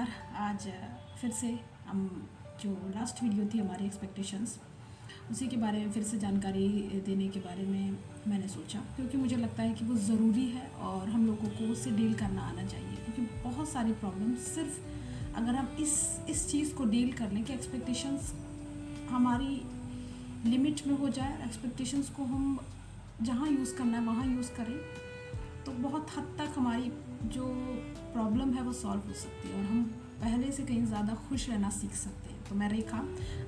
नमस्कार। आज फिर से हम जो लास्ट वीडियो थी हमारी एक्सपेक्टेशंस, उसी के बारे में फिर से जानकारी देने के बारे में मैंने सोचा, क्योंकि मुझे लगता है कि वो ज़रूरी है और हम लोगों को उससे डील करना आना चाहिए। क्योंकि बहुत सारी प्रॉब्लम सिर्फ अगर हम इस चीज़ को डील कर लें कि एक्सपेक्टेशंस हमारी लिमिट में हो जाए, एक्सपेक्टेशंस को हम जहाँ यूज़ करना है वहाँ यूज़ करें, तो बहुत हद तक हमारी जो प्रॉब्लम है वो सॉल्व हो सकती है और हम पहले से कहीं ज़्यादा खुश रहना सीख सकते हैं। तो मैं रेखा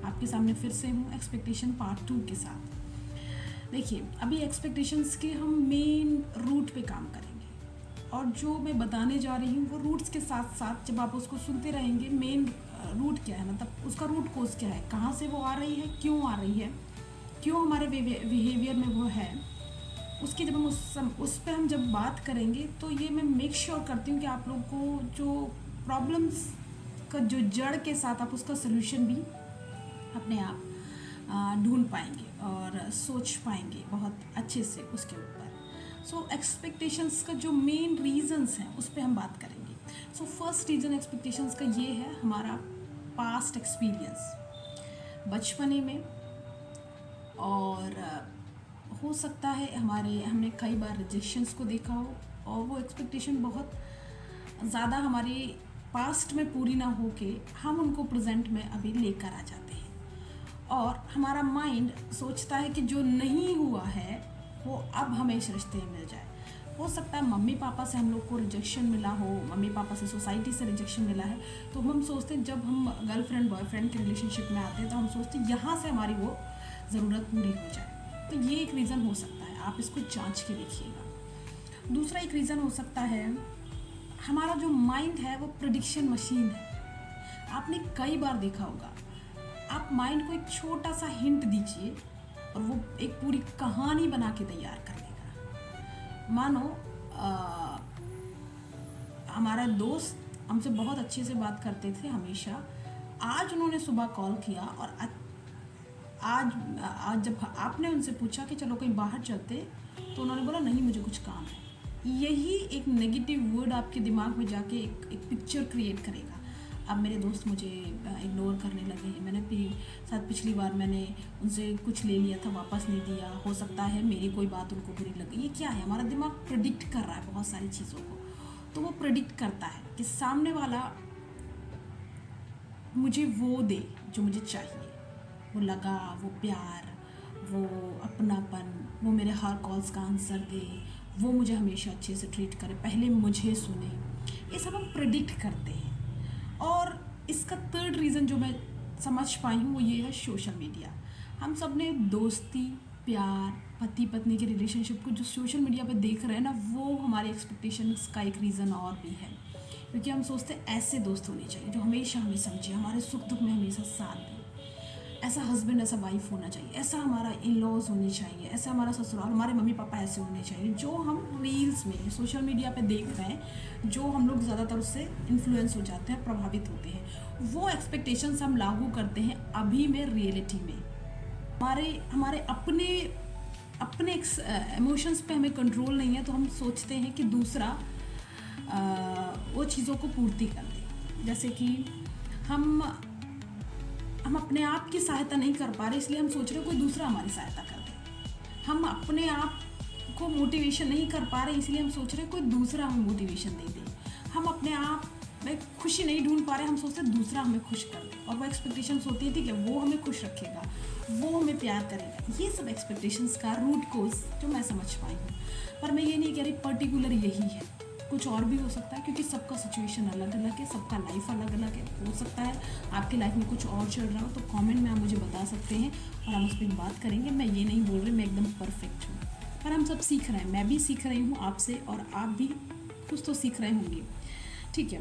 आपके सामने फिर से हूँ एक्सपेक्टेशन पार्ट 2 के साथ। देखिए, अभी एक्सपेक्टेशंस के हम मेन रूट पे काम करेंगे और जो मैं बताने जा रही हूँ वो रूट्स के साथ साथ जब आप उसको सुनते रहेंगे, मेन रूट क्या है, मतलब उसका रूट कोज क्या है, कहाँ से वो आ रही है, क्यों आ रही है, क्यों हमारे बिहेवियर में वो है, उसकी जब हम उस पर हम जब बात करेंगे तो ये मैं मेक श्योर करती हूँ कि आप लोग को जो प्रॉब्लम्स का जो जड़ के साथ आप उसका सलूशन भी अपने आप ढूंढ पाएंगे और सोच पाएंगे बहुत अच्छे से उसके ऊपर। सो एक्सपेक्टेशंस का जो मेन रीजंस हैं उस पर हम बात करेंगे। सो फर्स्ट रीज़न एक्सपेक्टेशंस का ये है हमारा पास्ट एक्सपीरियंस बचपने में, और हो सकता है हमने कई बार रिजेक्शंस को देखा हो और वो एक्सपेक्टेशन बहुत ज़्यादा हमारे पास्ट में पूरी ना हो के हम उनको प्रेजेंट में अभी लेकर आ जाते हैं और हमारा माइंड सोचता है कि जो नहीं हुआ है वो अब हमें इस रिश्ते में मिल जाए। हो सकता है मम्मी पापा से हम लोग को रिजेक्शन मिला हो, मम्मी पापा से, सोसाइटी से रिजेक्शन मिला है, तो हम सोचते हैं जब हम गर्लफ्रेंड बॉयफ्रेंड के रिलेशनशिप में आते हैं तो हम सोचते हैं यहाँ से हमारी वो ज़रूरत पूरी हो जाए। तो ये एक रीज़न हो सकता है, आप इसको जांच के देखिएगा। दूसरा एक रीज़न हो सकता है हमारा जो माइंड है वो प्रेडिक्शन मशीन है। आपने कई बार देखा होगा, आप माइंड को एक छोटा सा हिंट दीजिए और वो एक पूरी कहानी बना के तैयार कर देगा। मानो हमारा दोस्त हमसे बहुत अच्छे से बात करते थे हमेशा, आज उन्होंने सुबह कॉल किया और आज जब आपने उनसे पूछा कि चलो कहीं बाहर चलते, तो उन्होंने बोला नहीं मुझे कुछ काम है। यही एक नेगेटिव वर्ड आपके दिमाग में जाके एक पिक्चर क्रिएट करेगा। अब मेरे दोस्त मुझे इग्नोर करने लगे, मैंने शायद पिछली बार मैंने उनसे कुछ ले लिया था, वापस नहीं दिया, हो सकता है मेरी कोई बात उनको बुरी लगी। ये क्या है, हमारा दिमाग प्रेडिक्ट कर रहा है बहुत सारी चीज़ों को। तो वो प्रेडिक्ट करता है कि सामने वाला मुझे वो दे जो मुझे चाहिए, वो लगा, वो प्यार, वो अपनापन, वो मेरे हर कॉल्स का आंसर दे, वो मुझे हमेशा अच्छे से ट्रीट करे, पहले मुझे सुने। ये सब हम प्रेडिक्ट करते हैं। और इसका थर्ड रीज़न जो मैं समझ पाई हूँ वो ये है सोशल मीडिया। हम सब ने दोस्ती, प्यार, पति पत्नी के रिलेशनशिप को जो सोशल मीडिया पे देख रहे हैं ना, वो हमारे एक्सपेक्टेशंस का एक रीज़न और भी है। क्योंकि हम सोचते हैं ऐसे दोस्त होने चाहिए जो हमेशा हमें समझे, हमारे सुख दुख में हमेशा साथ दें, ऐसा हस्बैंड, ऐसा वाइफ होना चाहिए, ऐसा हमारा इन लॉज होने चाहिए, ऐसा हमारा ससुराल, हमारे मम्मी पापा ऐसे होने चाहिए। जो हम रील्स में सोशल मीडिया पे देख रहे हैं, जो हम लोग ज़्यादातर उससे इन्फ्लुएंस हो जाते हैं, प्रभावित होते हैं, वो एक्सपेक्टेशंस हम लागू करते हैं अभी में, रियलिटी में। हमारे अपने इमोशंस पे हमें कंट्रोल नहीं है, तो हम सोचते हैं कि दूसरा वो चीज़ों को पूर्ति कर दे। जैसे कि हम अपने आप की सहायता नहीं कर पा रहे, इसलिए हम सोच रहे कोई दूसरा हमारी सहायता कर दे। हम अपने आप को मोटिवेशन नहीं कर पा रहे, इसलिए हम सोच रहे कोई दूसरा हमें मोटिवेशन दे दे। हम अपने आप में खुशी नहीं ढूंढ पा रहे, हम सोचते दूसरा हमें खुश कर दे। और वो एक्सपेक्टेशंस होती है, ठीक है, वो हमें खुश रखेगा, वो हमें प्यार करेगा। ये सब एक्सपेक्टेशंस का रूट कोज जो मैं समझ पाई हूँ। पर मैं ये नहीं कह रही पर्टिकुलर यही है, कुछ और भी हो सकता है, क्योंकि सबका सिचुएशन अलग अलग है, सबका लाइफ अलग अलग है। हो सकता है आपकी लाइफ में कुछ और चल रहा हो, तो कमेंट में आप मुझे बता सकते हैं और हम उस पर बात करेंगे। मैं ये नहीं बोल रही मैं एकदम परफेक्ट हूँ, पर हम सब सीख रहे हैं, मैं भी सीख रही हूँ आपसे और आप भी कुछ तो सीख रहे होंगे, ठीक है।